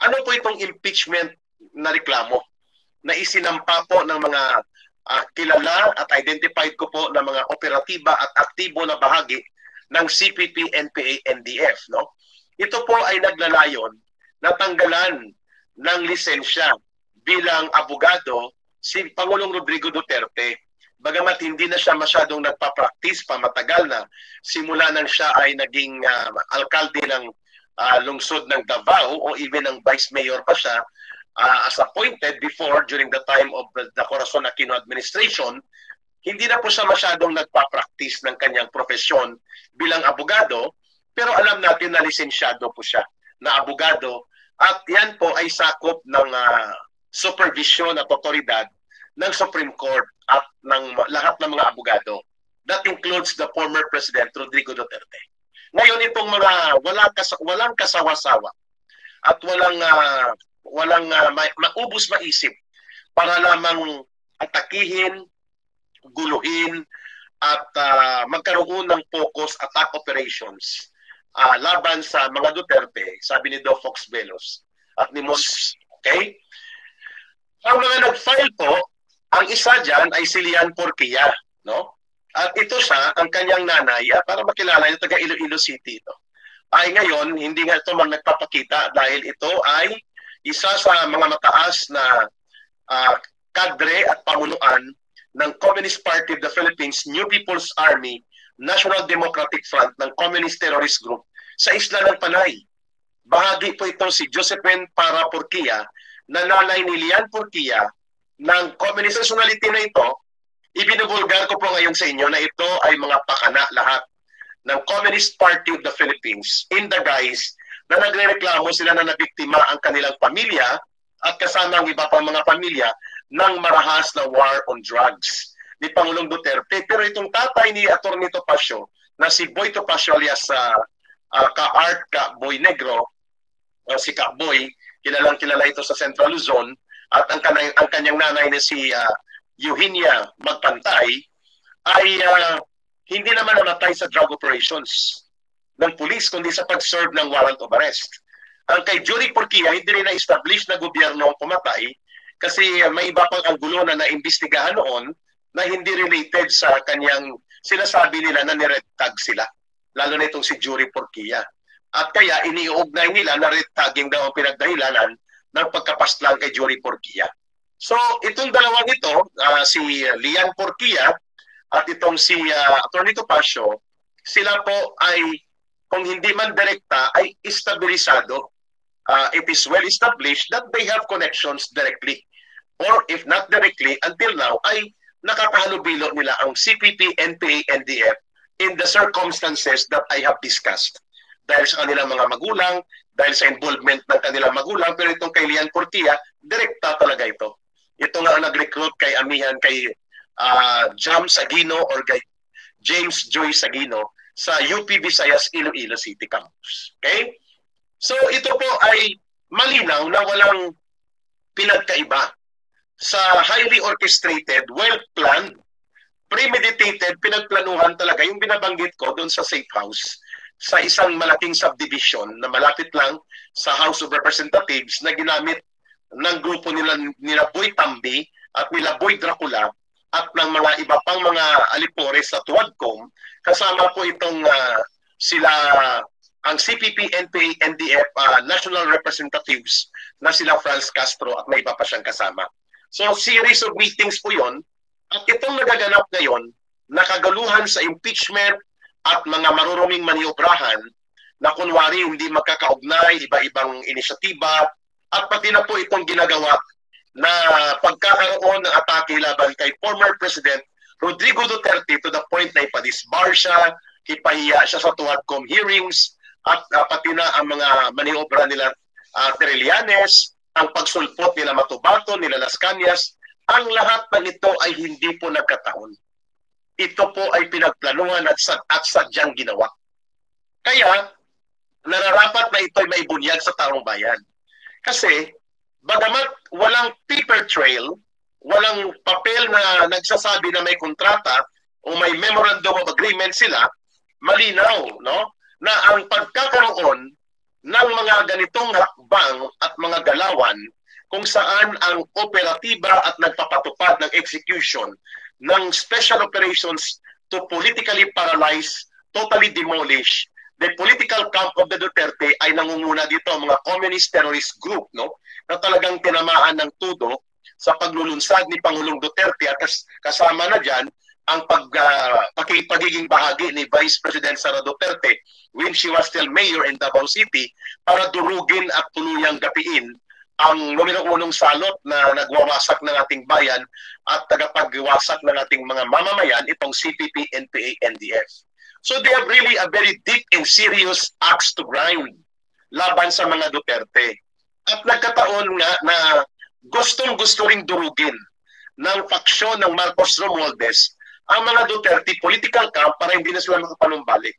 Ano po itong impeachment na reklamo na isinampa po ng mga kilala at identified ko po ng mga operatiba at aktibo na bahagi ng CPP, NPA, NDF. No? Ito po ay naglalayon na tanggalan ng lisensya bilang abogado si Pangulong Rodrigo Duterte. Bagamat hindi na siya masyadong nagpa-practice pa, matagal na, simula nang siya ay naging alkalde ng lungsod ng Davao o even ng vice mayor pa siya, as appointed before during the time of the Corazon Aquino administration, hindi na po siya masyadong nagpa-practice ng kanyang profesyon bilang abogado, pero alam natin na lisensyado po siya na abogado at yan po ay sakop ng supervision at otoridad ng Supreme Court at ng lahat ng mga abogado. That includes the former President Rodrigo Duterte. Ngayon itong mga walang kasawa-sawa at walang maubos maisip para lamang atakihin, guluhin at magkaroon ng focus attack operations laban sa mga Duterte, sabi ni Do Fox Velos at ni Mos. Okay? Ang mga nag-file po, ang isa dyan ay si Lian Porquia, no? At ito siya, ang kanyang nanay, para makilala yung taga Iloilo City ito. Ay ngayon, hindi nga ito nagpapakita dahil ito ay isa sa mga mataas na kadre at pamunuan ng Communist Party of the Philippines, New People's Army, National Democratic Front ng Communist Terrorist Group sa Isla ng Panay. Bahagi po ito si Josephine Para Porquia, na nanay ni Lian Porquia ng communist personality na ito. Ibinubulgar ko po ngayon sa inyo na ito ay mga pakana lahat ng Communist Party of the Philippines in the guise na nagrereklamo sila na nabiktima ang kanilang pamilya at kasama ang iba pang mga pamilya ng marahas na war on drugs ni Pangulong Duterte. Pero itong tatay ni Atty. Topacio na si Boy Topacio alias Ka-Art Ka-Boy Negro, si Ka-Boy, kilalang kilala ito sa Central Luzon, at ang kanyang nanay na si Eugenia Magpantay ay hindi naman namatay sa drug operations ng pulis kundi sa pag-serve ng warrant of arrest. Ang kay Jory Porquia, hindi rin na-establish na gobyerno ang pumatay kasi may iba pang anggulo na naimbestigahan noon na hindi related sa kanyang sinasabi nila na ni-red tag sila, lalo na itong si Jory Porquia. At kaya iniuugnay nila na red tagging daw ang pinagdahilanan ng pagkapaslang kay Jory Porquia. So itong dalawang ito, si Lian Porquia at itong si Atty. Topacio, sila po ay kung hindi man direkta ay estabilisado. It is well established that they have connections directly or if not directly until now ay nakakahalubilo nila ang CPP, NPA, NDF in the circumstances that I have discussed. Dahil sa kanilang mga magulang, dahil sa involvement ng kanilang magulang, pero itong kay Lian Porquia, direkta talaga ito. Ito nga ang nag-recruit kay amihan, kay Jam Sagino or kay James Joy Sagino sa UP Visayas Iloilo City Campus. Okay? So ito po ay malinaw na walang pinagkaiba sa highly orchestrated, well-planned, premeditated, pinagplanuhan talaga yung binabanggit ko doon sa safe house sa isang malaking subdivision na malapit lang sa House of Representatives na ginamit ng grupo nila Boy Tambi at nila Boy Dracula at ng mga iba pang mga alipores sa Tuadcom. Kasama po itong sila ang CPP, NPA, NDF National Representatives na sila Franz Castro at may iba pa siyang kasama. So series of meetings po yon at itong nagaganap ngayon nakagaluhan sa impeachment at mga maruruming maniobrahan na kunwari hindi magkakaugnay, iba-ibang inisyatiba, at pati na po itong ginagawa na pagkakaroon ng atake laban kay former President Rodrigo Duterte to the point na ipadisbar siya, ipahiya siya sa Tuadcom hearings, at pati na ang mga maniobra nila Trillanes, ang pagsulpot nila Matubato, nila Las Cañas, ang lahat ng ito ay hindi po nagkataon. Ito po ay pinagplanuhan at sadyang ginawa. Kaya, nararapat na ito ay maibunyag sa taong bayan. Kasi, bagamat walang paper trail, walang papel na nagsasabi na may kontrata o may memorandum of agreement sila, malinaw, no? Na ang pagkakaroon ng mga ganitong hakbang at mga galawan kung saan ang operatiba at nagpapatupad ng execution ng special operations to politically paralyze, totally demolish the political camp of the Duterte ay nangunguna dito ang mga communist terrorist group, no, na talagang tinamaan ng tudo sa paglulunsad ni Pangulong Duterte at kasama na dyan ang pagiging bahagi ni Vice President Sara Duterte when she was still mayor in Davao City para durugin at tuluyang gapiin ang numero unong salot na nagwawasak ng ating bayan at tagapagwasak ng ating mga mamamayan, itong CPP, NPA, NDF. So they have really a very deep and serious axe to grind laban sa mga Duterte. At nagkataon nga na gustong-gusto ring durugin ng faksyon ng Marcos Romualdez ang mga Duterte political camp para hindi na sila makapanumbalik.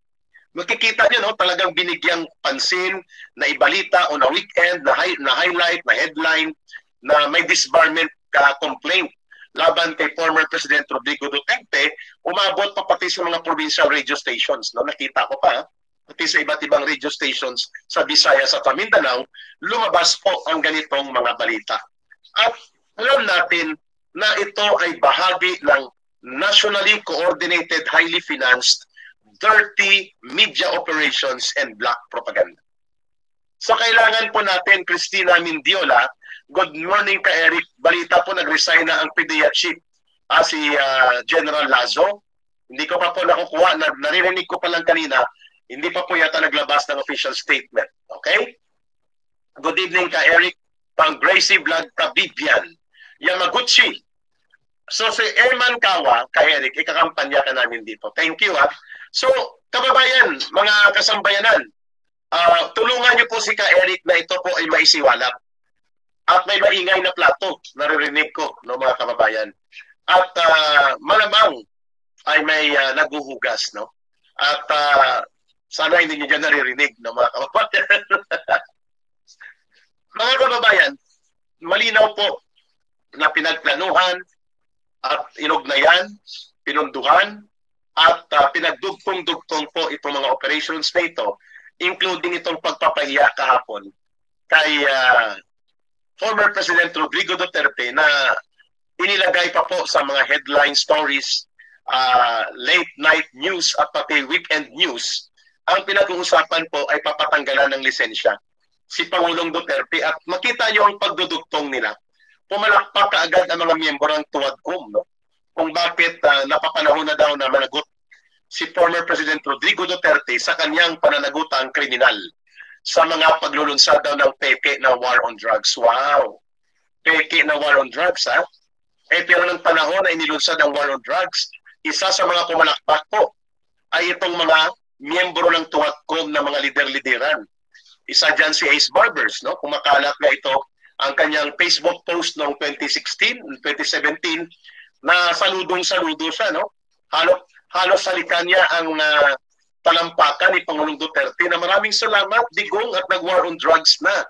Makikita niyo, no, talagang binigyang pansin na ibalita o na weekend, na highlight, na headline, na may disbarment complaint laban kay former President Rodrigo Duterte, umabot pa pati sa mga provincial radio stations. No? Nakita ko pa, pati sa iba't ibang radio stations sa Visayas at Mindanao, lumabas po ang ganitong mga balita. At alam natin na ito ay bahagi ng nationally coordinated, highly financed, dirty media operations and black propaganda. So kailangan po natin, Cristina Mindiola, good morning ka Eric, balita po nag-resign na ang PDEA chief, si General Lazo. Hindi ko pa po nakukuha, naririnig ko pa lang kanina, hindi pa po yata naglabas ng official statement. Okay? Good evening ka Eric, pang Gracie Vlog ka Vivian, Yamaguchi. So si Erman Kawa, ka Eric, ikakampanya ka namin dito. Thank you ha. So kababayan, mga kasambayanan, tulungan niyo po si ka Eric na ito po ay maisiwalap. At may maingay na plato, naririnig ko, no, mga kababayan. At malamang ay may naguhugas, no? At sana hindi niyo dyan naririnig, no, mga kababayan. Mga kababayan, malinaw po na pinagplanuhan at inugnayan, pinunduhan, at pinagdugtong-dugtong po itong mga operations na ito, including itong pagpapahiya kahapon kay former President Rodrigo Duterte na inilagay pa po sa mga headline stories, late night news at pati weekend news. Ang pinag-uusapan po ay papatanggalan ng lisensya si Pangulong Duterte at makita niyo ang pagdudugtong nila. Pumalakpak kaagad ang mga miyembro ng Tuwadcom, no? Kung bakit napapanahon na daw na managot si former President Rodrigo Duterte sa kanyang pananagutang kriminal sa mga paglulunsad daw ng peke na war on drugs. Wow! Peke na war on drugs, ha? Pero ng panahon na inilunsad ang war on drugs, isa sa mga kumalakpak po ay itong mga miyembro ng Tuwadcom na mga lider-lideran. Isa dyan si Ace Barbers, no? Kumakalat nga ito ang kanyang Facebook post noong 2016, 2017, na saludong-saludo siya, no? Halos salikan niya ang talampakan ni Pangulong Duterte na maraming salamat, digong at nag-war on drugs na,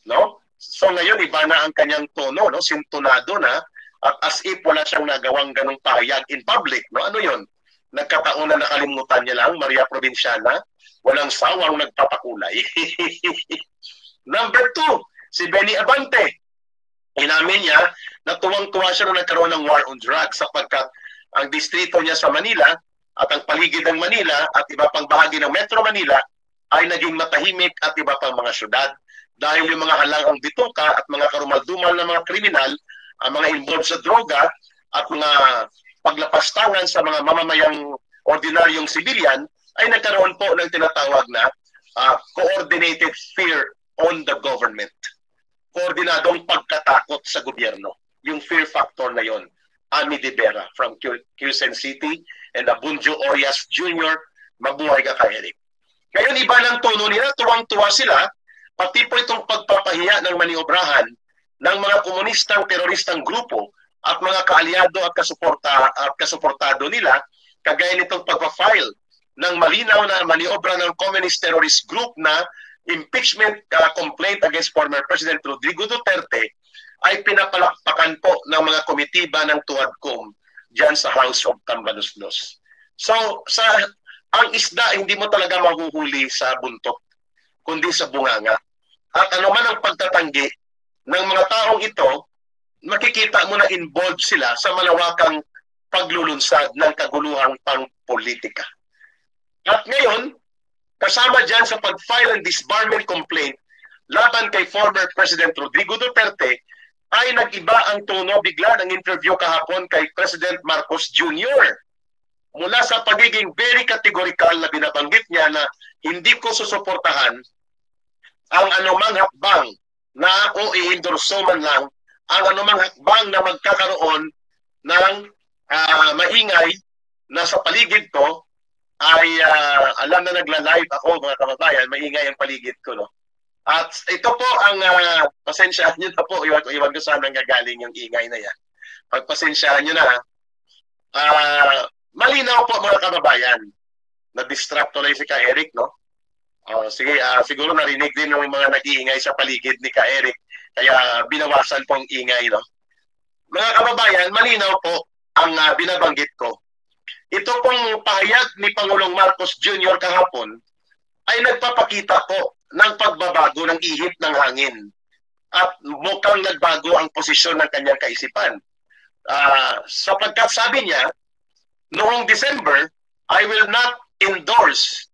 no? So ngayon iba na ang kanyang tono, no? Sintonado na at as if wala siyang nagawang ganong pahayag in public, no? Ano 'yon? Nagkataon na nakalimutan niya lang, Maria Provinciana, walang sawang nagpapakulay. Number 2, si Benny Abante. Inamin niya na tuwang-tuwa siya na nagkaroon ng war on drugs sapagkat ang distrito niya sa Manila at ang paligid ng Manila at iba pang bahagi ng Metro Manila ay naging matahimik at iba pang mga syudad dahil yung mga halangang bituka at mga karumaldumal na mga kriminal, ang mga involved sa droga at mga paglapastangan sa mga mamamayang ordinaryong civilian ay nagkaroon po ng tinatawag na coordinated fear on the government. Koordinadong pagkatakot sa gobyerno. Yung fear factor na yon. Ami de Vera from Quezon City and Abunjo Orias Jr. Mabuhay ka kay Eric. Ngayon iba ng tono nila, tuwang-tuwa sila, pati po itong pagpapahiya ng maniobrahan ng mga komunistang teroristang grupo at mga kaalyado at kasuportado nila, kagaya nitong pagpa-file ng malinaw na maniobra ng communist terrorist group na impeachment complaint against former President Rodrigo Duterte ay pinapalakpakan po ng mga komitiba ng Tuwadcom dyan sa House of Tambaluslos. So, ang isda hindi mo talaga mahuhuli sa buntot, kundi sa bunganga. at anuman ang pagtatanggi ng mga taong ito, makikita mo na involved sila sa malawakang paglulunsad ng kaguluhang pangpolitika. At ngayon, kasama dyan sa pag-file ng disbarment complaint laban kay former President Rodrigo Duterte, ay nag-iba ang tono bigla ng interview kahapon kay President Marcos Jr. Mula sa pagiging very categorical na binabanggit niya na hindi ko susuportahan ang anumang hakbang na o i-endorso man lang ang anumang hakbang na magkakaroon ng maingay na sa paligid ko ay alam na nagla-live ako mga kababayan, maingay ang paligid ko, no? At ito po ang pasensyahan nyo na po, iwan ko saan nanggagaling yung ingay na yan. Pagpasensyahan nyo na, malinaw po mga kababayan, na-distract tuloy si Ka Eric, no? Sige, siguro narinig din ng mga nag-iingay sa paligid ni Ka Eric, kaya binawasan po ang ingay, no? Mga kababayan, malinaw po ang binabanggit ko. Ito pong pahayag ni Pangulong Marcos Jr. kahapon ay nagpapakita po ng pagbabago ng ihip ng hangin at mukhang nagbago ang posisyon ng kanyang kaisipan. Sapagkat sabi niya, noong December, I will not endorse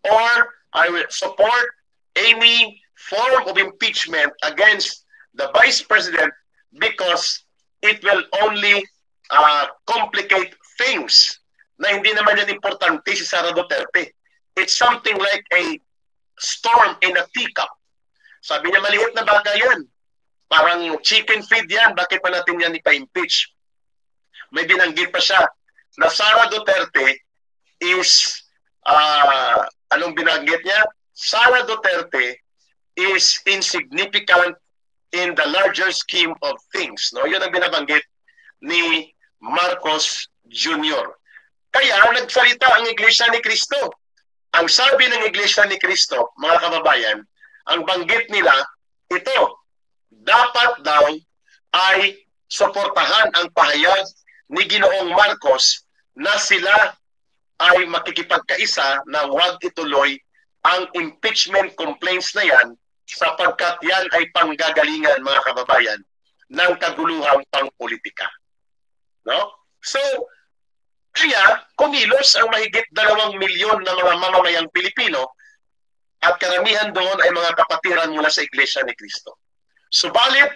or I will support any form of impeachment against the Vice President because it will only complicate things na hindi naman yan importante si Sara Duterte. It's something like a storm in a teacup. Sabi niya, maliit na bagay yan. Parang chicken feed yan. Bakit pa natin yan ipa-impeach? May binanggit pa siya na Sara Duterte is, anong binanggit niya? Sara Duterte is insignificant in the larger scheme of things. No? Yun ang binabanggit ni Marcos Jr. Kaya nagsalita ang Iglesia ni Cristo. Ang sabi ng Iglesia ni Cristo, mga kababayan, ang banggit nila, ito, dapat daw ay suportahan ang pahayag ni Ginoong Marcos na sila ay makikipagkaisa na huwag ituloy ang impeachment complaints na yan sapagkat yan ay panggagalingan, mga kababayan, ng kaguluhang pangpolitika. No? So, kaya kumilos ang mahigit 2 milyon na mga mamamayang Pilipino at karamihan doon ay mga kapatiran mula sa Iglesia ni Cristo. Subalit,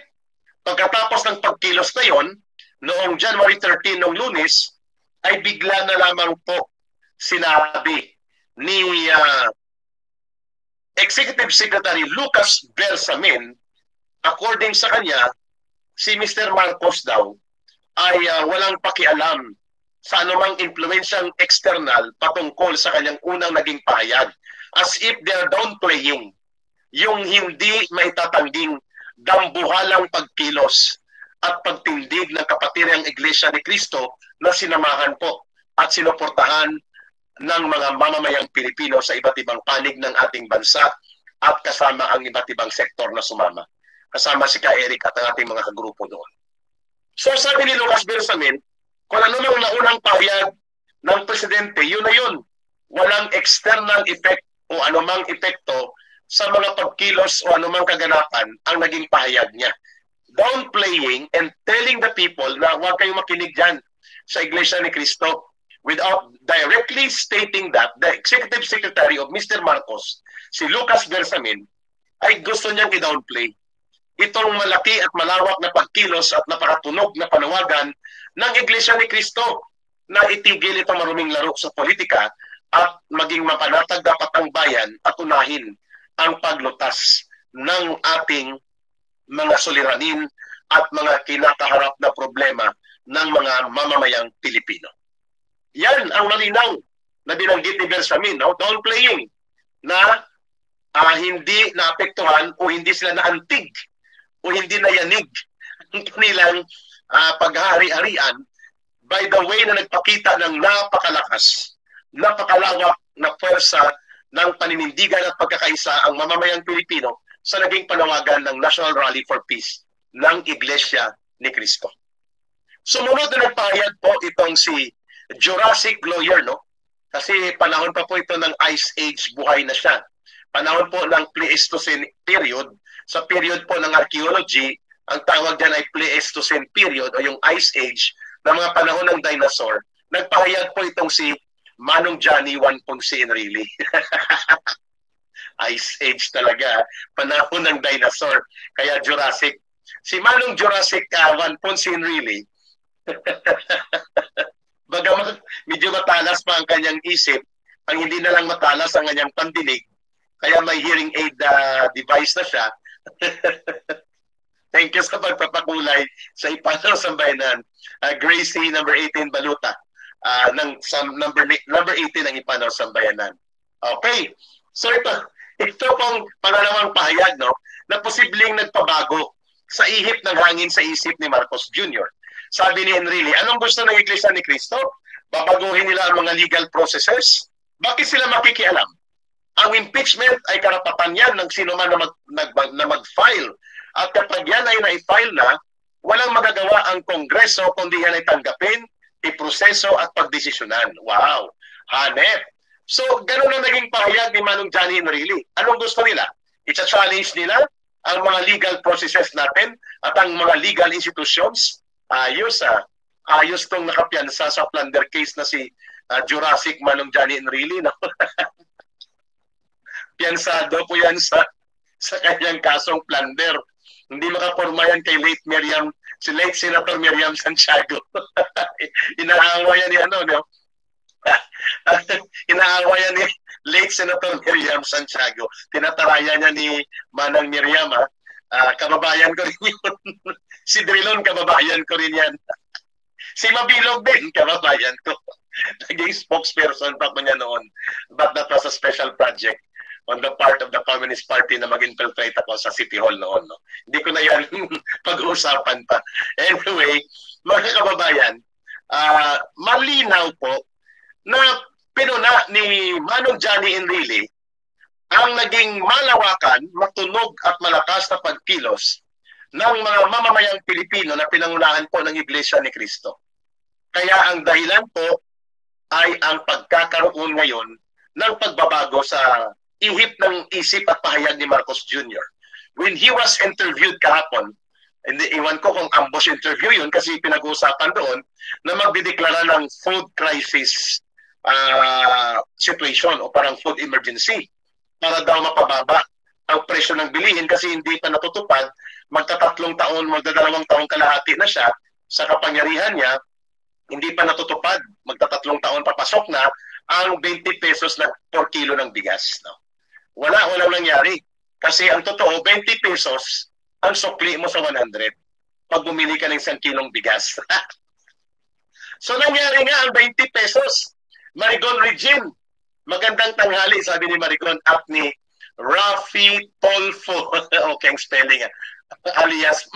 pagkatapos ng pagkilos na yon, noong January 13 ng Lunes, ay bigla na lamang po sinabi ni Executive Secretary Lucas Bersamin, according sa kanya, si Mr. Marcos daw ay walang pakialam sa anumang impluensyang external patungkol sa kanyang unang naging pahayag. As if they're downplaying yung hindi maitatangging dambuhalang pagkilos at pagtindig ng kapatiryang Iglesia ni Cristo na sinamahan po at sinuportahan ng mga mamamayang Pilipino sa iba't ibang panig ng ating bansa at kasama ang iba't ibang sektor na sumama. Kasama si Ka Eric at ang ating mga kagrupo doon. So sabi ni Lucas Bersamin, kung ano nang naunang pahayag ng Presidente, yun na yun. Walang external effect o anumang epekto sa mga pagkilos o anumang kaganapan ang naging pahayag niya. Downplaying and telling the people na huwag kayong makinig dyan sa Iglesia ni Cristo without directly stating that the Executive Secretary of Mr. Marcos, si Lucas Bersamin, ay gusto niyang i-downplay itong malaki at malawak na pagkilos at napakatunog na panawagan ng Iglesia ni Cristo na itigil itong maruming laro sa politika at maging mapanatag dapat ang bayan at unahin ang paglutas ng ating mga suliranin at mga kinakaharap na problema ng mga mamamayang Pilipino. Yan ang malinaw na binanggit ni Bersamin, no? Downplaying na hindi naapektuhan o hindi sila naantig o hindi nayanig ang kanilang paghari-harian by the way na nagpakita ng napakalakas, napakalawak na pwersa ng paninindigan at pagkakaisa ang mamamayang Pilipino sa naging panawagan ng National Rally for Peace ng Iglesia ni Cristo. Sumunod na nagpahayag po itong si Jurassic Lawyer, no? Kasi panahon pa po ito ng Ice Age, buhay na siya. panahon po ng Pleistocene period. Sa period po ng archaeology, ang tawag dyan ay Pleistocene period o yung Ice Age na mga panahon ng dinosaur. Nagpahayag po itong si Manong Johnny Juan Ponce Enrile. Ice Age talaga, panahon ng dinosaur, kaya Jurassic. Si Manong Jurassic Juan Ponce Enrile, bagamat medyo matalas pa ang kanyang isip, ang hindi na lang matalas ang kanyang pandinig, kaya may hearing aid device na siya. Thank you sa pagpapakulay sa Ipanaw Sambayanan. Gracie, number 18, Baluta. Number 18 ng Ipanaw Sambayanan. Okay. So ito pong pangalawang pahayag, no, na posibleng nagpabago sa ihip ng hangin sa isip ni Marcos Jr. Sabi ni Enrile, anong gusto ng Iglesia ni Cristo? Babaguhin nila ang mga legal processes? Bakit sila makikialam? Ang impeachment ay karapatan yan ng sino man na mag-file. At kapag yan ay na-file na, walang magagawa ang Kongreso kundi yan ay tanggapin, iproseso at pagdesisyonan. Wow! Hanep! So, ganun ang naging pahayag ni Manong Johnny Enrile. Anong gusto nila? I-challenge nila ang mga legal processes natin at ang mga legal institutions. Ayos tong nakapiansa sa plunder case na si Jurassic Manong Johnny Enrile. No? Piansado po yan sa kanyang kasong plunder. Hindi makaporma yan kay si late Senator Miriam Santiago. Inaawa yan ni no? Inaawa yan ni late Senator Miriam Santiago. Tinataraya niya ni Manang Miriam, kababayan ko rin yun. Si Drilon, kababayan ko rin yan. Si Mabilog din, kababayan ko. Naging spokesperson pa ko niya noon. But that was a special project on the part of the Communist Party na mag-infiltrate ako sa City Hall noon. No? Hindi ko na yan pag-uusapan pa. Anyway, mga kababayan, malinaw po na pinuna ni Manong Johnny Enrile ang naging malawakan, matunog at malakas na pagkilos ng mga mamamayang Pilipino na pinangunahan po ng Iglesia ni Cristo. Kaya ang dahilan po ay ang pagkakaroon ngayon ng pagbabago sa ihip ng isip at pahayag ni Marcos Jr. When he was interviewed kahapon, iwan ko kung ambush interview yun kasi pinag-uusapan doon na magdideklara ng food crisis situation o parang food emergency para daw mapababa ang presyo ng bilihin kasi hindi pa natutupad. Magdadalawang taon kalahati na siya sa kapangyarihan niya, hindi pa natutupad. Magtatatlong taon papasok na ang 20 pesos na per kilo ng bigas. No? Walang nangyari. Kasi ang totoo, 20 pesos ang sukli mo sa 100 pag bumili ka ng 1 kilong bigas. So nangyari nga ang 20 pesos. Marigon Regine, magandang tanghali, sabi ni Marigon at ni Rafi Polfo. Okay, ang spelling. Alias,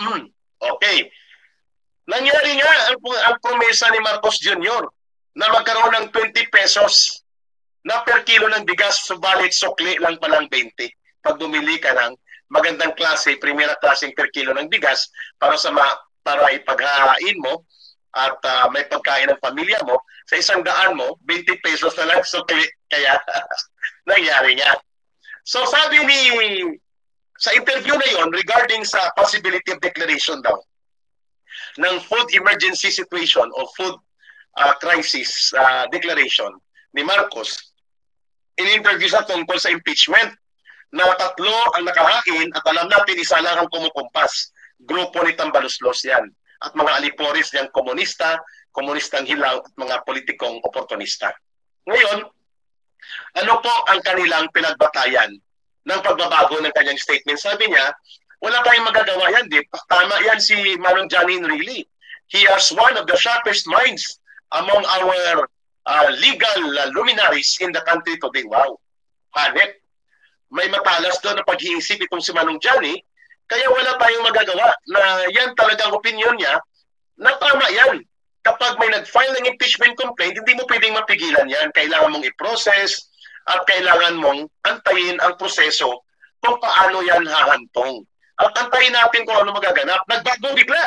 okay. Nangyari nga ang promesa ni Marcos Jr. na magkaroon ng 20 pesos na per kilo ng bigas, subalit sukli lang palang 20. Pag bumili ka ng magandang klase, primera klaseng per kilo ng bigas para ipaghahain mo at may pagkain ng pamilya mo, sa 100 mo, 20 pesos na lang sukli. Kaya nangyari nga. So sabi sa interview na yon regarding sa possibility of declaration daw ng food emergency situation o food crisis declaration ni Marcos, in-interview sa tungkol sa impeachment na 3 ang nakahain at alam natin isa lang ang kumukumpas. Grupo ni Tambaluslos yan. At mga aliporis niyang komunistang hilaw at mga politikong oportunista. Ngayon, ano po ang kanilang pinagbatayan ng pagbabago ng kanyang statement? Sabi niya, wala tayong magagawa yan. Tama yan si Manong Johnny Enrile. He has one of the sharpest minds among our legal luminaries in the country today. Wow. Hanep. May matalas doon na pag-iisip itong si Manong Johnny, kaya wala tayong magagawa na yan talagang opinion niya na tama yan. Kapag may nag-file ng impeachment complaint, hindi mo pwedeng mapigilan yan. Kailangan mong i-process at kailangan mong antayin ang proseso kung paano yan hahantong. At antayin natin kung ano magaganap. Nagbago bigla.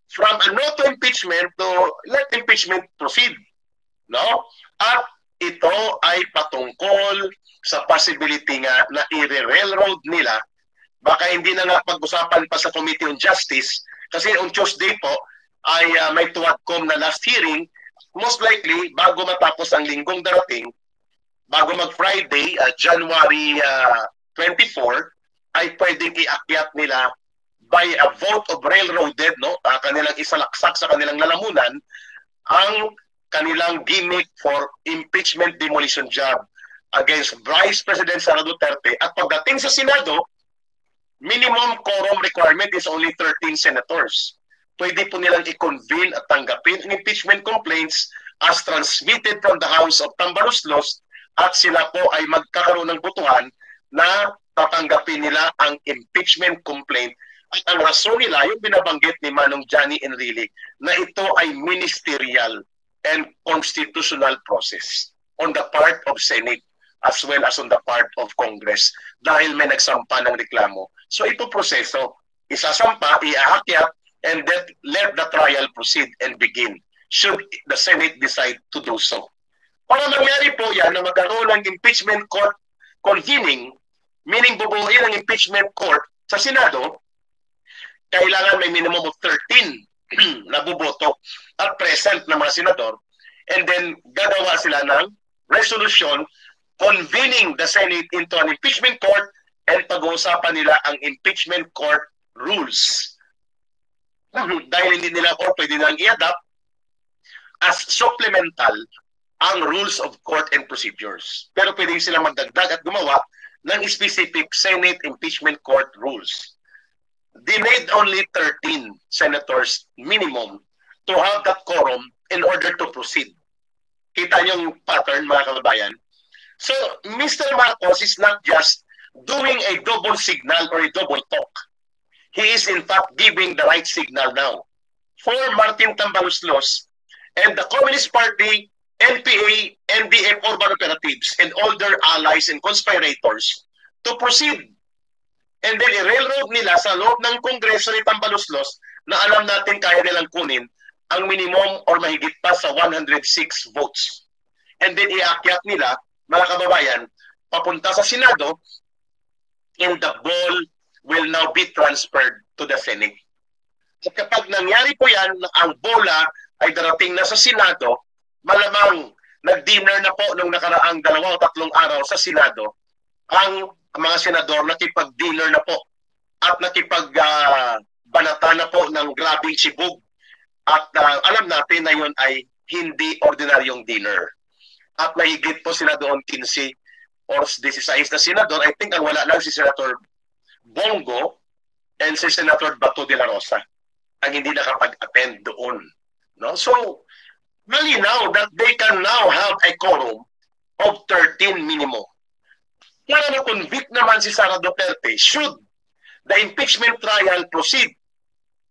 From a no to impeachment to let impeachment proceed. No? At ito ay patungkol sa possibility nga na i-railroad nila. Baka hindi na nga pag-usapan pa sa Committee on Justice kasi on Tuesday po ay may tuwagkom na last hearing. Most likely, bago matapos ang linggong darating, bago mag-Friday, January 24, ay pwedeng iakyat nila by a vote of railroaded, no? Kanilang isalaksak sa kanilang lalamunan ang kanilang gimmick for impeachment demolition job against Vice President Sara Duterte. At pagdating sa Senado, minimum quorum requirement is only 13 senators. Pwede po nilang i-convene at tanggapin ang impeachment complaints as transmitted from the House of Tambaluslos at sila po ay magkakaroon ng botohan na tatanggapin nila ang impeachment complaint. At ang rason nila, yung binabanggit ni Manong Johnny Enrile, na ito ay ministerial and constitutional process on the part of Senate as well as on the part of Congress dahil may nagsampa ng reklamo. So ito proseso, isasampa, iaakyat, and let the trial proceed and begin should the Senate decide to do so. Para mangyari po yan na magkaroon ng impeachment court convening, meaning bubuuin ang impeachment court sa Senado, kailangan may minimum of 13 na buboto at present na mga senador, and then gagawa sila ng resolution convening the Senate into an impeachment court and pag-uusapan nila ang impeachment court rules. Dahil hindi nila o pwede nilang i-adapt as supplemental ang rules of court and procedures. Pero pwede sila magdagdag at gumawa ng specific Senate impeachment court rules. They made only 13 senators minimum to have that quorum in order to proceed. Kita niyo yung pattern, mga kababayan. So, Mr. Marcos is not just doing a double signal or a double talk. He is in fact giving the right signal now for Martin Tambaluslos and the Communist Party, NPA, NDF, urban operatives, and all their allies and conspirators to proceed. And then i-railroad nila sa loob ng Kongreso ni Tambaluslos na alam natin kaya nilang kunin ang minimum or mahigit pa sa 106 votes. And then iakyat nila, mga kababayan, papunta sa Senado, and the ball will now be transferred to the Senate. At kapag nangyari po yan, ang bola ay darating na sa Senado, malamang nag-dinner na po nung nakaraang 2 o 3 araw sa Senado, ang mga senador nakipag-dinner na po at nakipag-banata na po ng grabing sibog. At alam natin na yun ay hindi ordinaryong dinner. At mahigit po sila doon 15 or 16 na senador. I think ang wala lang si Senator Bongo and si Senator Bato de la Rosa ang hindi nakapag-attend doon. No? So, malinaw that they can now have a quorum of 13 minimum. Para na-convict naman si Sara Duterte, should the impeachment trial proceed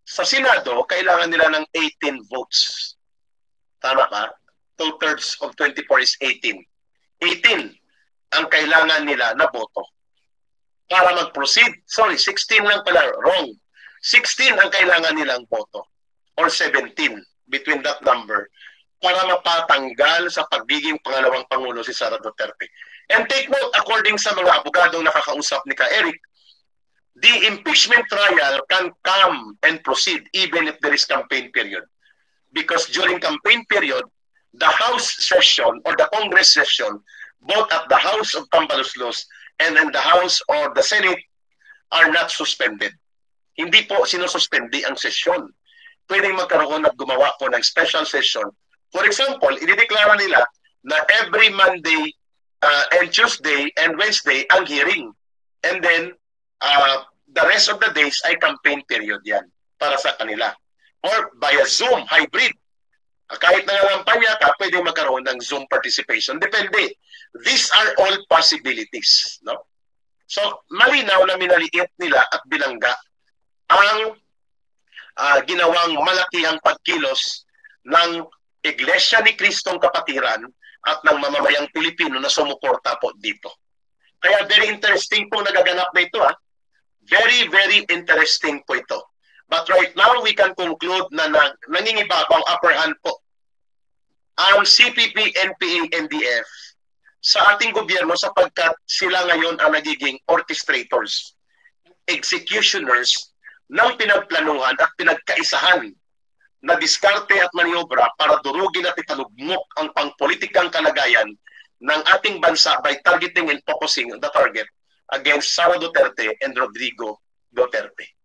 sa Senado, kailangan nila ng 18 votes. Tama ba? 2/3 of 24 is 18. 18 ang kailangan nila na boto para mag-proceed. Sorry, 16 lang pala. Wrong. 16 ang kailangan nilang boto or 17 between that number para mapatanggal sa pagiging pangalawang Pangulo si Sara Duterte. And take note, according sa mga abogadong nakakausap ni Ka-Eric, the impeachment trial can come and proceed even if there is campaign period. Because during campaign period, the House session or the Congress session, both at the House of Tambaluslos and in the House or the Senate, are not suspended. Hindi po sinususpendi ang session. Pwedeng magkaroon at gumawa po ng special session. For example, idideklara nila na every Monday and Tuesday and Wednesday ang hearing. And then, the rest of the days ay campaign period yan para sa kanila. Or via Zoom, hybrid. Kahit nangangampanya ka, pwede magkaroon ng Zoom participation. Depende. These are all possibilities. No? So, malinaw na minaliit nila at bilangga ang ginawang malakihang pagkilos ng Iglesia ni Kristong Kapatiran at ng mamamayang Pilipino na sumuporta po dito. Kaya very interesting po nagaganap na ito. Very, very interesting po ito. But right now, we can conclude na nangingibabaw upper hand po ang CPP, NPA, NDF sa ating gobyerno sapagkat sila ngayon ang nagiging orchestrators, executioners ng pinagplanuhan at pinagkaisahan na diskarte at maniobra para durugin at italugmok ang pangpolitikang kalagayan ng ating bansa by targeting and focusing the target against Sara Duterte and Rodrigo Duterte.